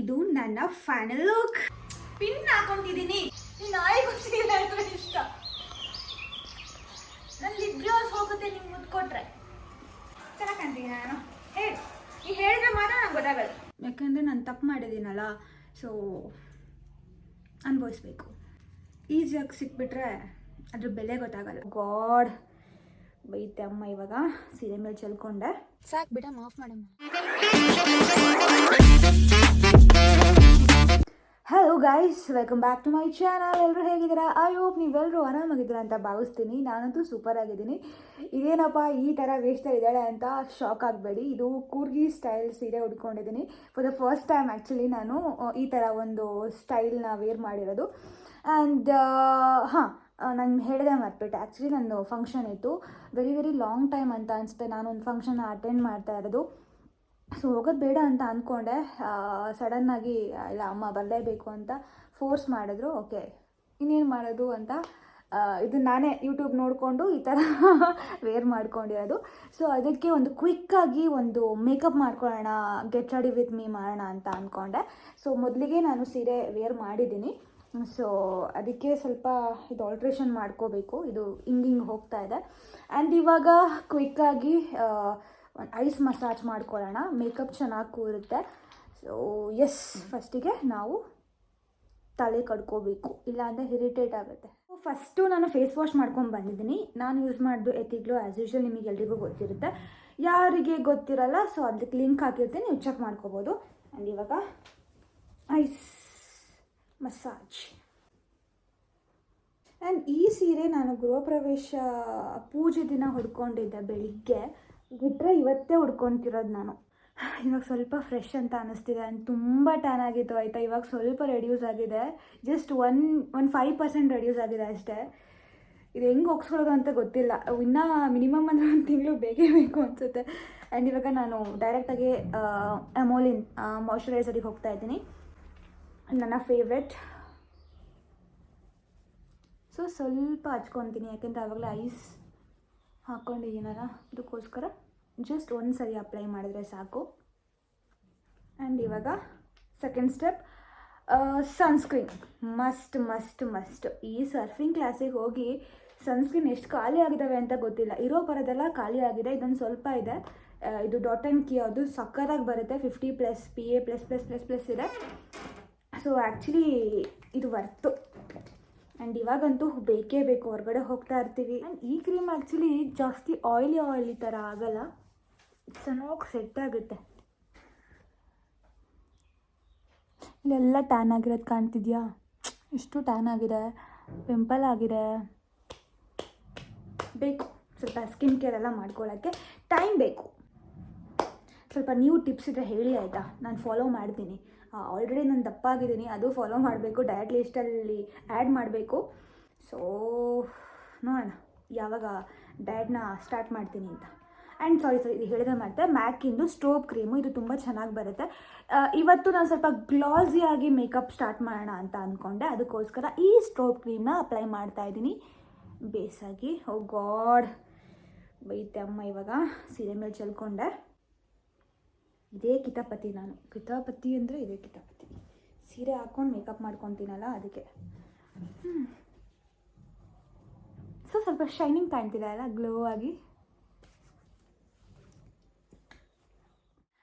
ಇದು ನನ್ನ final look. Pin ಹಾಕೊಂಡಿದ್ದೀನಿ. ನಾಳೆ ಗೊತ್ತಿಲ್ಲ ಇಷ್ಟ. ನನ್ನ ಲಿಪ್ ಗ್ಲಾಸ್ ಹೋಗುತ್ತೆ ನಿಮ್ಗೆ ಮುಟ್ಕೊಟ್ರೆ. ಚೆನ್ನಾಗಿ ಕಾಣ್ತೀನಿ ನಾನು. ಹೇಳಿ ಈ ಹೇಳಿದ್ರೆ ಮಾತ್ರ ನಂಗೆ ಗೊತ್ತಾಗಲ್ಲ. ಯಾಕಂದರೆ ನಾನು ತಪ್ಪು ಮಾಡಿದ್ದೀನಲ್ಲ, ಸೊ ಅನುಭವಿಸ್ಬೇಕು. ಈಸಿಯಾಗಿ ಸಿಕ್ಬಿಟ್ರೆ ಅದ್ರ ಬೆಲೆ ಗೊತ್ತಾಗಲ್ಲ. ಗಾಡ್ ಬೈತೆ ಅಮ್ಮ. ಇವಾಗ ಸೀರೆ ಮೇಲೆ ಚೆಲ್ಕೊಂಡೆ. ಸಾಕು ಬಿಡಮ್ಮ, ಆಫ್ ಮಾಡಮ್ಮ. Hello guys, welcome back to my channel. ಎಲ್ಲರೂ ಹೇಗಿದ್ದೀರಾ? ಐ ಹೋಪ್ ನೀವೆಲ್ಲರೂ ಆರಾಮಾಗಿದ್ದೀರಾ ಅಂತ ಭಾವಿಸ್ತೀನಿ. ನಾನಂತೂ ಸೂಪರ್ ಆಗಿದ್ದೀನಿ. ಇದೇನಪ್ಪ ಈ ಥರ ವೇಸ್ಟಲ್ಲಿ ಇದ್ದಾಳೆ ಅಂತ ಶಾಕ್ ಆಗಬೇಡಿ. ಇದು ಕೂರ್ಗಿ ಸ್ಟೈಲ್ ಸೀರೆ ಉಟ್ಕೊಂಡಿದ್ದೀನಿ. For the first time actually ನಾನು ಈ ಥರ ಒಂದು ಸ್ಟೈಲ್ನ ವೇರ್ ಮಾಡಿರೋದು. ಆ್ಯಂಡ್ ನಾನು ಹೇಳಿದೆ ಮರ್ಬಿಟ್ಟೆ. ಆ್ಯಕ್ಚುಲಿ ನಂದು ಫಂಕ್ಷನ್ ಇತ್ತು. ವೆರಿ ಲಾಂಗ್ ಟೈಮ್ ಅಂತ ಅನಿಸುತ್ತೆ ನಾನೊಂದು ಫಂಕ್ಷನ್ ಅಟೆಂಡ್ ಮಾಡ್ತಾ ಇರೋದು. ಸೊ ಹೋಗೋದು ಬೇಡ ಅಂತ ಅಂದ್ಕೊಂಡೆ. ಸಡನ್ನಾಗಿ ಇಲ್ಲ ಅಮ್ಮ ಬರಲೇಬೇಕು ಅಂತ ಫೋರ್ಸ್ ಮಾಡಿದ್ರು. ಓಕೆ ಇನ್ನೇನು ಮಾಡೋದು ಅಂತ ಇದು ನಾನೇ ಯೂಟ್ಯೂಬ್ ನೋಡಿಕೊಂಡು ಈ ಥರ ವೇರ್ ಮಾಡ್ಕೊಂಡಿರೋದು. ಸೊ ಅದಕ್ಕೆ ಒಂದು ಕ್ವಿಕ್ಕಾಗಿ ಒಂದು ಮೇಕಪ್ ಮಾಡ್ಕೊಳ್ಳೋಣ, ಗೆಟ್ ರೆಡಿ ವಿತ್ ಮೀ ಮಾಡೋಣ ಅಂತ ಅಂದ್ಕೊಂಡೆ. ಸೊ ಮೊದಲಿಗೆ ನಾನು ಸೀರೆ ವೇರ್ ಮಾಡಿದ್ದೀನಿ. ಸೊ ಅದಕ್ಕೆ ಸ್ವಲ್ಪ ಇದು ಆಲ್ಟ್ರೇಷನ್ ಮಾಡ್ಕೋಬೇಕು. ಇದು ಹಿಂಗೆ ಹೋಗ್ತಾ ಇದೆ. ಆ್ಯಂಡ್ ಇವಾಗ ಕ್ವಿಕ್ಕಾಗಿ ಒಂದು ಐಸ್ ಮಸಾಜ್ ಮಾಡ್ಕೊಳ್ಳೋಣ. ಮೇಕಪ್ ಚೆನ್ನಾಗಿ ಕೂರುತ್ತೆ. ಸೊ ಎಸ್, ಫಸ್ಟಿಗೆ ನಾವು ತಲೆ ಕಡ್ಕೋಬೇಕು, ಇಲ್ಲಾಂದರೆ ಇರಿಟೇಟ್ ಆಗುತ್ತೆ. ಫಸ್ಟು ನಾನು ಫೇಸ್ ವಾಶ್ ಮಾಡ್ಕೊಂಡು ಬಂದಿದ್ದೀನಿ. ನಾನು ಯೂಸ್ ಮಾಡಿದ್ದು ಎಥಿಗ್ಲೋ. ಆ್ಯಸ್ ಯೂಶ್ವಲ್ ನಿಮಗೆ ಎಲ್ರಿಗೂ ಗೊತ್ತಿರುತ್ತೆ. ಯಾರಿಗೆ ಗೊತ್ತಿರಲ್ಲ ಸೊ ಅದಕ್ಕೆ ಲಿಂಕ್ ಹಾಕಿರ್ತೀನಿ, ನೀವು ಚೆಕ್ ಮಾಡ್ಕೋಬೋದು. ಆ್ಯಂಡ್ ಇವಾಗ ಐಸ್ ಮಸಾಜ್. ಆ್ಯಂಡ್ ಈ ಸೀರೆ ನಾನು ಗೃಹ ಪ್ರವೇಶ ಪೂಜೆ ದಿನ ಹುಡ್ಕೊಂಡಿದ್ದೆ ಬೆಳಿಗ್ಗೆ. ಬಿಟ್ಟರೆ ಇವತ್ತೇ ಹುಡ್ಕೊತಿರೋದು ನಾನು. ಇವಾಗ ಸ್ವಲ್ಪ ಫ್ರೆಶ್ ಅಂತ ಅನ್ನಿಸ್ತಿದೆ. ಆ್ಯಂಡ್ ತುಂಬ ಟ್ಯಾನ್ ಆಗಿತ್ತು ಆಯಿತಾ. ಇವಾಗ ಸ್ವಲ್ಪ ರೆಡ್ಯೂಸ್ ಆಗಿದೆ. ಜಸ್ಟ್ 5% ರೆಡ್ಯೂಸ್ ಆಗಿದೆ ಅಷ್ಟೇ. ಇದು ಹೆಂಗೆ ಒಗ್ಸ್ಕೊಳ್ಳೋದು ಅಂತ ಗೊತ್ತಿಲ್ಲ. ಇನ್ನೂ ಮಿನಿಮಮ್ ಅಂದರೆ 1 ತಿಂಗಳು ಬೇಕೇ ಬೇಕು ಅನಿಸುತ್ತೆ. ಆ್ಯಂಡ್ ಇವಾಗ ನಾನು ಡೈರೆಕ್ಟಾಗಿ ಅಮೋಲಿನ್ ಮಾಯ್ಶ್ಚರೈಸರಿಗೆ ಹೋಗ್ತಾ ಇದ್ದೀನಿ, ನನ್ನ ಫೇವ್ರೆಟ್. ಸೊ ಸ್ವಲ್ಪ ಹಚ್ಕೊತೀನಿ, ಯಾಕೆಂದರೆ ಆವಾಗಲೇ ಐಸ್ ಹಾಕ್ಕೊಂಡಿದ್ದೀನಲ್ಲ, ಅದಕ್ಕೋಸ್ಕರ ಜಸ್ಟ್ ಒಂದು ಸರಿ ಅಪ್ಲೈ ಮಾಡಿದ್ರೆ ಸಾಕು. ಆ್ಯಂಡ್ ಇವಾಗ ಸೆಕೆಂಡ್ ಸ್ಟೆಪ್, ಸನ್ಸ್ಕ್ರೀನ್ ಮಸ್ಟ್. ಈ ಸರ್ಫಿಂಗ್ ಕ್ಲಾಸಿಗೆ ಹೋಗಿ ಸನ್ಸ್ಕ್ರೀನ್ ಎಷ್ಟು ಖಾಲಿ ಆಗಿದ್ದಾವೆ ಅಂತ ಗೊತ್ತಿಲ್ಲ. ಇರೋ ಬರೋದೆಲ್ಲ ಖಾಲಿ ಆಗಿದೆ. ಇದೊಂದು ಸ್ವಲ್ಪ ಇದೆ. ಇದು ಡಾಟ್ ಆ್ಯಂಡ್ ಕಿ, ಅದು ಸಕ್ಕತ್ತಾಗಿ ಬರುತ್ತೆ. 50+ PA++++ ಇದೆ. ಸೊ ಆ್ಯಕ್ಚುಲಿ ಇದು ವರ್ತು. ಆ್ಯಂಡ್ ಇವಾಗಂತೂ ಬೇಕೇ ಬೇಕು, ಹೊರಗಡೆ ಹೋಗ್ತಾ ಇರ್ತೀವಿ. ಆ್ಯಂಡ್ ಈ ಕ್ರೀಮ್ ಆ್ಯಕ್ಚುಲಿ ಜಾಸ್ತಿ ಆಯಿಲಿ ಥರ ಆಗಲ್ಲ, ಚೆನ್ನಾಗಿ ಸೆಟ್ ಆಗುತ್ತೆ. ಇಲ್ಲೆಲ್ಲ ಟ್ಯಾನ್ ಆಗಿರೋದು ಕಾಣ್ತಿದ್ಯಾ? ಇಷ್ಟು ಟ್ಯಾನ್ ಆಗಿದೆ, ಪಿಂಪಲ್ ಆಗಿದೆ. ಬೇಕು ಸ್ವಲ್ಪ ಸ್ಕಿನ್ ಕೇರ್ ಎಲ್ಲ ಮಾಡ್ಕೊಳ್ಳೋಕ್ಕೆ ಟೈಮ್ ಬೇಕು. ಸ್ವಲ್ಪ ನೀವು ಟಿಪ್ಸ್ ಇದ್ದರೆ ಹೇಳಿ ಆಯಿತಾ, ನಾನು ಫಾಲೋ ಮಾಡ್ತೀನಿ. ಆಲ್ರೆಡಿ ನಾನು ದಪ್ಪಾಗಿದ್ದೀನಿ, ಅದು ಫಾಲೋ ಮಾಡಬೇಕು. ಡಯಟ್ ಲಿಸ್ಟಲ್ಲಿ ಆ್ಯಡ್ ಮಾಡಬೇಕು. ಸೊ ನೋಡೋಣ ಯಾವಾಗ ಡಯಟ್ನ ಸ್ಟಾರ್ಟ್ ಮಾಡ್ತೀನಿ ಅಂತ. ಆ್ಯಂಡ್ ಸಾರಿ ಇದು ಹೇಳಿದೆ ಮತ್ತೆ, ಮ್ಯಾಕಿಂದು ಸ್ಟೋವ್ ಕ್ರೀಮು, ಇದು ತುಂಬ ಚೆನ್ನಾಗಿ ಬರುತ್ತೆ. ಇವತ್ತು ನಾನು ಸ್ವಲ್ಪ ಗ್ಲಾಸಿಯಾಗಿ ಮೇಕಪ್ ಸ್ಟಾರ್ಟ್ ಮಾಡೋಣ ಅಂತ ಅಂದ್ಕೊಂಡೆ. ಅದಕ್ಕೋಸ್ಕರ ಈ ಸ್ಟೋವ್ ಕ್ರೀಮ್ನ ಅಪ್ಲೈ ಮಾಡ್ತಾಯಿದ್ದೀನಿ ಬೇಸಾಗಿ. ಓ ಗಾಡ್ ಬೈತೆ ಅಮ್ಮ. ಇವಾಗ ಸೀರೆ ಮೇಲೆ ಚೆಲ್ಕೊಂಡೆ. ಇದೇ ಕಿತಾಪತಿ. ನಾನು ಕಿತಾಪತಿ ಅಂದರೆ ಇದೇ ಕಿತಾಪತಿ. ಸೀರೆ ಹಾಕ್ಕೊಂಡು ಮೇಕಪ್ ಮಾಡ್ಕೊತೀನಲ್ಲ ಅದಕ್ಕೆ. ಸೊ ಸ್ವಲ್ಪ ಶೈನಿಂಗ್ ಕಾಣ್ತಿದೆ ಅಲ್ಲ, ಗ್ಲೋ ಆಗಿ.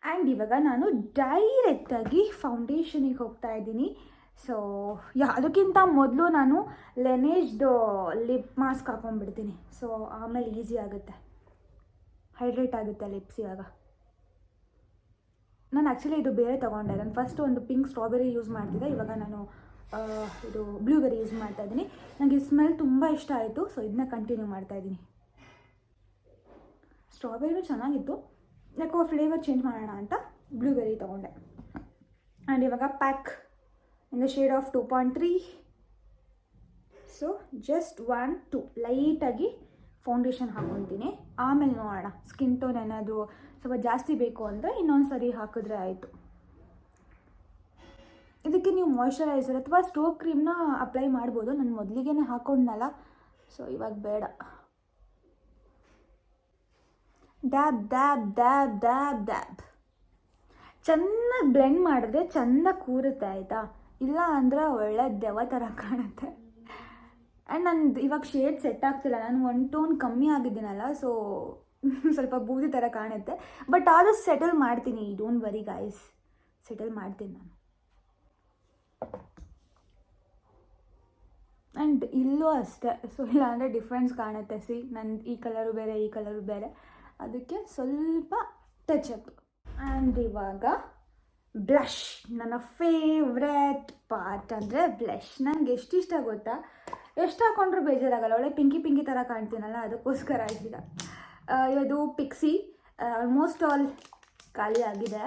ಆ್ಯಂಡ್ ಇವಾಗ ನಾನು ಡೈರೆಕ್ಟಾಗಿ ಫೌಂಡೇಶನಿಗೆ ಹೋಗ್ತಾ ಇದ್ದೀನಿ. ಸೊ ಅದಕ್ಕಿಂತ ಮೊದಲು ನಾನು ಲೆನೇಜ್ದು ಲಿಪ್ ಮಾಸ್ಕ್ ಹಾಕೊಂಡ್ಬಿಡ್ತೀನಿ. ಸೊ ಆಮೇಲೆ ಈಸಿ ಆಗುತ್ತೆ, ಹೈಡ್ರೇಟ್ ಆಗುತ್ತೆ ಲಿಪ್ಸ್. ಇವಾಗ ನಾನು ಆ್ಯಕ್ಚುಲಿ ಇದು ಬೇರೆ ತೊಗೊಂಡೆ. ನಾನು ಫಸ್ಟ್ ಒಂದು ಪಿಂಕ್ ಸ್ಟ್ರಾಬೆರಿ ಯೂಸ್ ಮಾಡ್ತಿದ್ದೆ. ಇವಾಗ ನಾನು ಇದು ಬ್ಲೂಬೆರಿ ಯೂಸ್ ಮಾಡ್ತಾಯಿದ್ದೀನಿ. ನನಗೆ ಸ್ಮೆಲ್ ತುಂಬ ಇಷ್ಟ ಆಯಿತು. ಸೊ ಇದನ್ನ ಕಂಟಿನ್ಯೂ ಮಾಡ್ತಾಯಿದ್ದೀನಿ. ಸ್ಟ್ರಾಬೆರಿನೂ ಚೆನ್ನಾಗಿತ್ತು, ಯಾಕೋ ಫ್ಲೇವರ್ ಚೇಂಜ್ ಮಾಡೋಣ ಅಂತ ಬ್ಲೂಬೆರಿ ತೊಗೊಂಡೆ. ಆ್ಯಂಡ್ ಇವಾಗ pack in the shade of 2.3. So just 1-2 ಲೈಟಾಗಿ ಫೌಂಡೇಶನ್ ಹಾಕ್ಕೊತೀನಿ. ಆಮೇಲೆ ನೋಡೋಣ ಸ್ಕಿನ್ ಟೋನ್ ಏನಾದರೂ ಸ್ವಲ್ಪ ಜಾಸ್ತಿ ಬೇಕು ಅಂದರೆ ಇನ್ನೊಂದು ಸರಿ ಹಾಕಿದ್ರೆ ಆಯಿತು. ಇದಕ್ಕೆ ನೀವು ಮಾಯ್ಶ್ಚರೈಸರ್ ಅಥವಾ ಸ್ಟೋವ್ ಕ್ರೀಮ್ನ ಅಪ್ಲೈ ಮಾಡ್ಬೋದು. ನಾನು ಮೊದಲಿಗೆ ಹಾಕ್ಕೊಂಡ್ನಲ್ಲ, ಸೊ ಇವಾಗ ಬೇಡ. Dab dab dab dab dab. ಚೆನ್ನಾಗಿ ಬ್ಲೆಂಡ್ ಮಾಡಿದ್ರೆ ಚೆಂದ ಕೂರುತ್ತೆ ಆಯಿತಾ. ಇಲ್ಲ ಅಂದರೆ ಒಳ್ಳೆ ದೆವ್ವ ಥರ ಕಾಣುತ್ತೆ. ಆ್ಯಂಡ್ ನಂದು ಇವಾಗ ಶೇಡ್ ಸೆಟ್ ಆಗ್ತಿಲ್ಲ, ನಾನು 1 ಟೋನ್ ಕಮ್ಮಿ ಆಗಿದ್ದೀನಲ್ಲ, ಸೊ ಸ್ವಲ್ಪ ಬೂದಿ ಥರ ಕಾಣುತ್ತೆ. ಬಟ್ ಆದರೂ ಸೆಟಲ್ ಮಾಡ್ತೀನಿ, ಡೋಂಟ್ ವರಿ ಗೈಸ್, ಸೆಟಲ್ ಮಾಡ್ತೀನಿ ನಾನು. ಆ್ಯಂಡ್ ಇಲ್ಲೂ ಅಷ್ಟೇ, ಸೊ ಇಲ್ಲ ಅಂದರೆ ಡಿಫ್ರೆನ್ಸ್ ಕಾಣುತ್ತೆ. ನನ್ನ ಈ ಕಲರು ಬೇರೆ, ಈ ಕಲರು ಬೇರೆ, ಅದಕ್ಕೆ ಸ್ವಲ್ಪ ಟಚಪ್. ಆ್ಯಂಡ್ ಇವಾಗ ಬ್ಲಷ್, ನನ್ನ ಫೇವ್ರೆಟ್ ಪಾರ್ಟ್ ಅಂದರೆ ಬ್ಲಷ್. ನನಗೆ ಎಷ್ಟಿಷ್ಟ ಗೊತ್ತಾ, ಎಷ್ಟು ಹಾಕೊಂಡ್ರೂ ಬೇಜಾರಾಗಲ್ಲ, ಒಳ್ಳೆ ಪಿಂಕಿ ಥರ ಕಾಣ್ತೀನಲ್ಲ, ಅದಕ್ಕೋಸ್ಕರ ಈಗ ಇದು ಪಿಕ್ಸಿ ಆಲ್ಮೋಸ್ಟ್ ಆಲ್ ಖಾಲಿ ಆಗಿದೆ.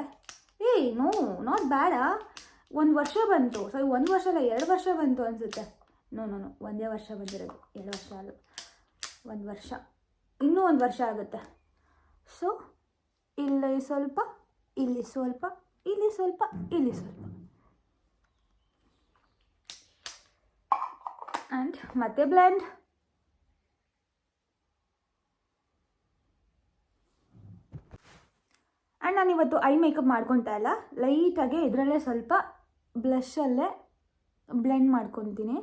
ನೋ ನಾಟ್ ಬ್ಯಾಡ, 1 ವರ್ಷ ಬಂತು, ಸಾರಿ 1 ವರ್ಷ ಅಲ್ಲ 2 ವರ್ಷ ಬಂತು ಅನಿಸುತ್ತೆ. ನೋ 1 ವರ್ಷ ಬಂದಿರೋದು, 2 ವರ್ಷ ಅಲ್ಲ, 1 ವರ್ಷ, ಇನ್ನೂ 1 ವರ್ಷ ಆಗುತ್ತೆ. ಸೊ ಇಲ್ಲಿ ಸ್ವಲ್ಪ, ಇಲ್ಲಿ ಸ್ವಲ್ಪ, ಇಲ್ಲಿ ಸ್ವಲ್ಪ, ಇಲ್ಲಿ ಸ್ವಲ್ಪ, ಆ್ಯಂಡ್ ಮತ್ತೆ ಬ್ಲೆಂಡ್. ಆ್ಯಂಡ್ ನಾನಿವತ್ತು ಐ ಮೇಕಪ್ ಮಾಡ್ಕೊತಾ ಇಲ್ಲ, ಲೈಟಾಗಿ ಇದರಲ್ಲೇ ಸ್ವಲ್ಪ ಬ್ಲಷಲ್ಲೇ ಬ್ಲೆಂಡ್ ಮಾಡ್ಕೊತೀನಿ.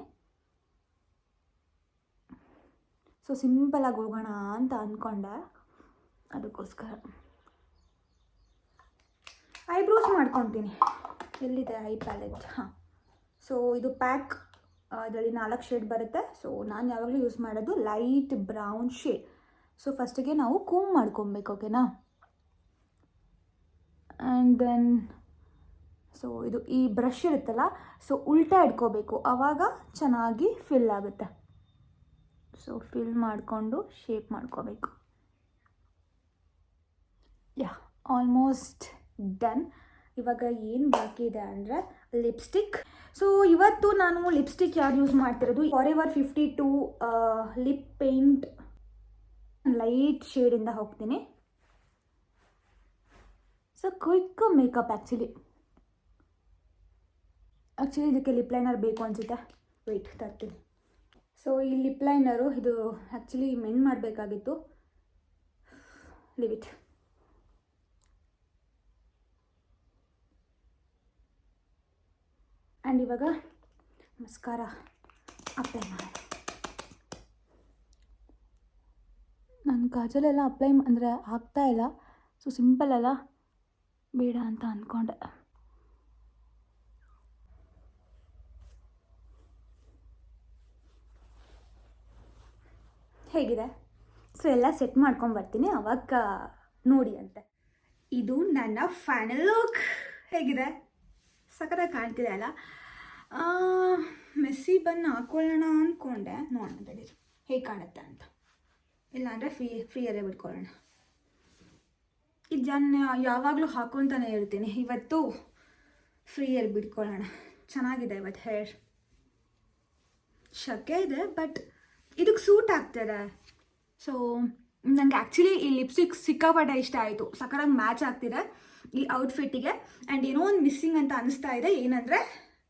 ಸೊ ಸಿಂಪಲಾಗಿ ಹೋಗೋಣ ಅಂತ ಅಂದ್ಕೊಂಡೆ, ಅದಕ್ಕೋಸ್ಕರ ಐಬ್ರೋಸ್ ಮಾಡ್ಕೊತೀನಿ. ಎಲ್ಲಿದೆ ಐ ಪ್ಯಾಲೆಟ್? ಹಾಂ, ಸೊ ಇದು ಪ್ಯಾಕ್, ಅದರಲ್ಲಿ 4 ಶೇಡ್ ಬರುತ್ತೆ. ಸೊ ನಾನು ಯಾವಾಗಲೂ ಯೂಸ್ ಮಾಡೋದು ಲೈಟ್ ಬ್ರೌನ್ ಶೇಡ್. ಸೊ ಫಸ್ಟಿಗೆ ನಾವು ಕೂಮ್ ಮಾಡ್ಕೊಬೇಕು, ಓಕೆನಾ. ಆ್ಯಂಡ್ ದೆನ್ ಸೊ ಇದು ಈ ಬ್ರಷ್ ಇರುತ್ತಲ್ಲ, ಸೊ ಉಲ್ಟಾ ಇಟ್ಕೋಬೇಕು, ಆವಾಗ ಚೆನ್ನಾಗಿ ಫಿಲ್ ಆಗುತ್ತೆ. ಸೊ ಫಿಲ್ ಮಾಡಿಕೊಂಡು ಶೇಪ್ ಮಾಡ್ಕೋಬೇಕು. ಯಾ, ಆಲ್ಮೋಸ್ಟ್ ಡನ್. ಇವಾಗ ಏನು ಬಾಕಿ ಇದೆ ಅಂದರೆ ಲಿಪ್ಸ್ಟಿಕ್. ಸೊ ಇವತ್ತು ನಾನು ಲಿಪ್ಸ್ಟಿಕ್ ಯಾರು ಯೂಸ್ ಮಾಡ್ತಿರೋದು, ಫಾರೆವರ್ 52 ಲಿಪ್ ಪೇಂಟ್ ಲೈಟ್ ಶೇಡಿಂದ ಹೋಗ್ತೀನಿ. ಸೊ ಕ್ವಿಕ್ ಮೇಕಪ್ ಆ್ಯಕ್ಚುಲಿ ಇದಕ್ಕೆ ಲಿಪ್ ಲೈನರ್ ಬೇಕು ಅನಿಸುತ್ತೆ, ವೆಯ್ಟ್ ತರ್ತೀನಿ. ಸೊ ಈ ಲಿಪ್ ಲೈನರು ಇದು ಆ್ಯಕ್ಚುಲಿ ಮೆಂಡ್ ಮಾಡಬೇಕಾಗಿತ್ತು, ಲೀವ್ ಇಟ್. ಆ್ಯಂಡ್ ಇವಾಗ ಮಸ್ಕಾರ ಅಪ್ಲೈ ಮಾಡಿ. ನಾನು ಕಾಜಲೆಲ್ಲ ಅಪ್ಲೈ ಅಂದರೆ ಆಗ್ತಾಯಿಲ್ಲ, ಸೊ ಸಿಂಪಲ್ ಅಲ್ಲ, ಬೇಡ ಅಂತ ಅಂದ್ಕೊಂಡೆ. ಹೇಗಿದೆ? ಸೊ ಎಲ್ಲ ಸೆಟ್ ಮಾಡ್ಕೊಂಬರ್ತೀನಿ, ಅವಾಗ ನೋಡಿ ಅಂತೆ. ಇದು ನನ್ನ ಫೈನಲ್ ಲುಕ್. ಹೇಗಿದೆ? ಸಖತ್ತಾಗಿ ಕಾಣ್ತಿದೆ ಅಲ್ಲ. ಮೆಸ್ಸಿ ಬನ್ ಹಾಕ್ಕೊಳ್ಳೋಣ ಅಂದ್ಕೊಂಡೆ, ನೋಡೋಣ ತಡೀರಿ ಹೇಗೆ ಕಾಣುತ್ತೆ ಅಂತ. ಇಲ್ಲಾಂದರೆ ಫ್ರೀಯರೇ ಬಿಟ್ಕೊಳ್ಳೋಣ. ಇದನ್ನು ಯಾವಾಗಲೂ ಹಾಕ್ಕೊತಾನೆ ಇರ್ತೀನಿ, ಇವತ್ತು ಫ್ರೀಯರ್ ಬಿಟ್ಕೊಳ್ಳೋಣ. ಚೆನ್ನಾಗಿದೆ ಇವತ್ತು ಹೇರ್. ಶಕೆ ಇದೆ ಬಟ್ ಇದಕ್ಕೆ ಸೂಟ್ ಆಗ್ತದೆ. ಸೊ ನನಗೆ ಆ್ಯಕ್ಚುಲಿ ಈ ಲಿಪ್ಸ್ಟಿಕ್ ಸಿಕ್ಕಾಪಟ್ಟೆ ಇಷ್ಟ ಆಯಿತು, ಸಖತ್ತಾಗಿ ಮ್ಯಾಚ್ ಆಗ್ತಿದೆ ಈ ಔಟ್ಫಿಟ್ಟಿಗೆ. ಆ್ಯಂಡ್ ಏನೋ ಒಂದು ಮಿಸ್ಸಿಂಗ್ ಅಂತ ಅನಿಸ್ತಾ ಇದೆ, ಏನಂದರೆ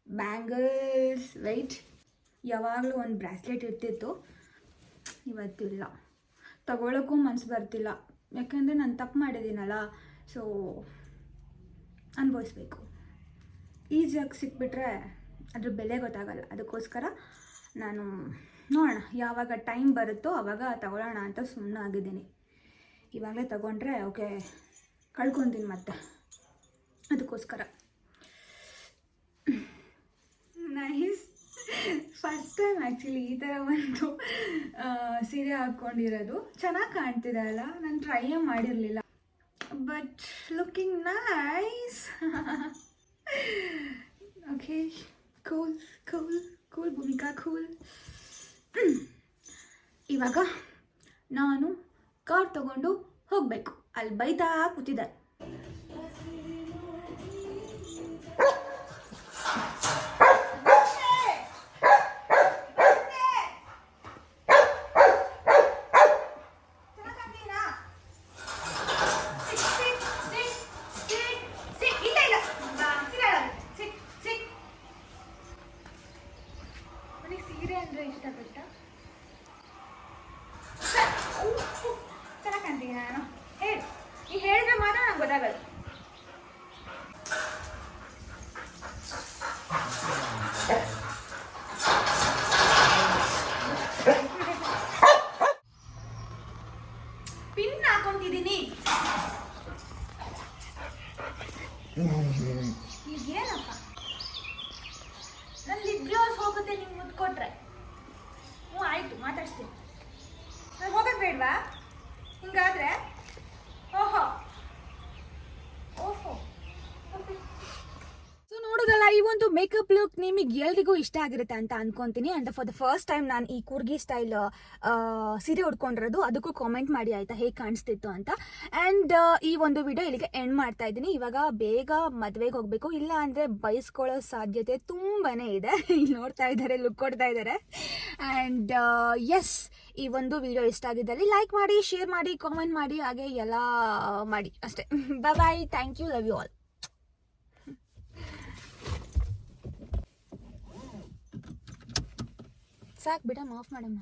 ಬ್ಯಾಂಗಲ್ಸ್. ವೆಯ್ಟ್, ಯಾವಾಗಲೂ ಒಂದು ಬ್ರಾಸ್ಲೆಟ್ ಇರ್ತಿತ್ತು, ಇವತ್ತಿಲ್ಲ. ತಗೊಳ್ಳೋಕ್ಕೂ ಮನಸ್ಸು ಬರ್ತಿಲ್ಲ, ಯಾಕೆಂದರೆ ನಾನು ತಪ್ಪು ಮಾಡಿದ್ದೀನಲ್ಲ, ಸೊ ಅನುಭವಿಸ್ಬೇಕು. ಈಸಿಯಾಗಿ ಸಿಕ್ಬಿಟ್ರೆ ಅದ್ರ ಬೆಲೆ ಗೊತ್ತಾಗಲ್ಲ, ಅದಕ್ಕೋಸ್ಕರ ನಾನು ನೋಡೋಣ ಯಾವಾಗ ಟೈಮ್ ಬರುತ್ತೋ ಆವಾಗ ತಗೊಳ್ಳೋಣ ಅಂತ ಸುಮ್ಮನೆ ಆಗಿದ್ದೀನಿ. ಇವಾಗಲೇ ತಗೊಂಡ್ರೆ ಓಕೆ ಕಳ್ಕೊತೀನಿ ಮತ್ತೆ, ಅದಕ್ಕೋಸ್ಕರ. ನೈಸ್, ಫಸ್ಟ್ ಟೈಮ್ ಆ್ಯಕ್ಚುಲಿ ಈ ಥರ ಒಂದು ಸೀರೆ ಹಾಕ್ಕೊಂಡಿರೋದು. ಚೆನ್ನಾಗಿ ಕಾಣ್ತಿದೆ ಅಲ್ಲ, ನಾನು ಟ್ರೈಯೇ ಮಾಡಿರಲಿಲ್ಲ, but looking nice. Okay, cool cool cool Bhoomika, cool. ಇವಾಗ ನಾನು ಕಾರ್ ತಗೊಂಡು ಹೋಗಬೇಕು, ಅಲ್ಲಿ ಬೈತಾ ಕೂತಿದ್ದಾರೆ. ಸೀರೆ ಅಂದರೆ ಇಷ್ಟಪಟ್ಟ ಚೆನ್ನಾಗಿ ಕಾಣ್ತೀನಿ ನಾನು. ಹೇಳಿ, ಈ ಹೇಳಿದ್ರೆ ಮಾತ್ರ ಹೌದಲ್ಲ, ಈ ಒಂದು ಮೇಕಪ್ ಲುಕ್ ನಿಮಗೆ ಎಲ್ರಿಗೂ ಇಷ್ಟ ಆಗಿರುತ್ತೆ ಅಂತ ಅನ್ಕೊಂತೀನಿ. And for the first time ನಾನು ಈ ಕೂರ್ಗಿ ಸ್ಟೈಲ್ ಸೀರೆ ಉಟ್ಕೊಂಡಿರೋದು, ಅದಕ್ಕೂ ಕಾಮೆಂಟ್ ಮಾಡಿ ಆಯ್ತಾ ಹೇಗೆ ಕಾಣಿಸ್ತಿತ್ತು ಅಂತ. ಆ್ಯಂಡ್ ಈ ಒಂದು ವಿಡಿಯೋ ಇಲ್ಲಿಗೆ ಎಂಡ್ ಮಾಡ್ತಾ ಇದ್ದೀನಿ. ಇವಾಗ ಬೇಗ ಮದುವೆಗೆ ಹೋಗಬೇಕು, ಇಲ್ಲ ಅಂದರೆ ಬಯಸ್ಕೊಳ್ಳೋ ಸಾಧ್ಯತೆ ತುಂಬಾ ಇದೆ. ಇಲ್ಲಿ ನೋಡ್ತಾ ಇದ್ದಾರೆ, ಲುಕ್ ಕೊಡ್ತಾ ಇದ್ದಾರೆ. ಆ್ಯಂಡ್ ಎಸ್, ಈ ಒಂದು ವಿಡಿಯೋ ಇಷ್ಟ ಆಗಿದ್ದಲ್ಲಿ ಲೈಕ್ ಮಾಡಿ, ಶೇರ್ ಮಾಡಿ, ಕಾಮೆಂಟ್ ಮಾಡಿ, ಹಾಗೆ ಎಲ್ಲ ಮಾಡಿ ಅಷ್ಟೇ. Bye, thank you, love you all. ಸಾಕು ಬಿಡಮ್ಮ, ಆಫ್ ಮಾಡಮ್ಮ.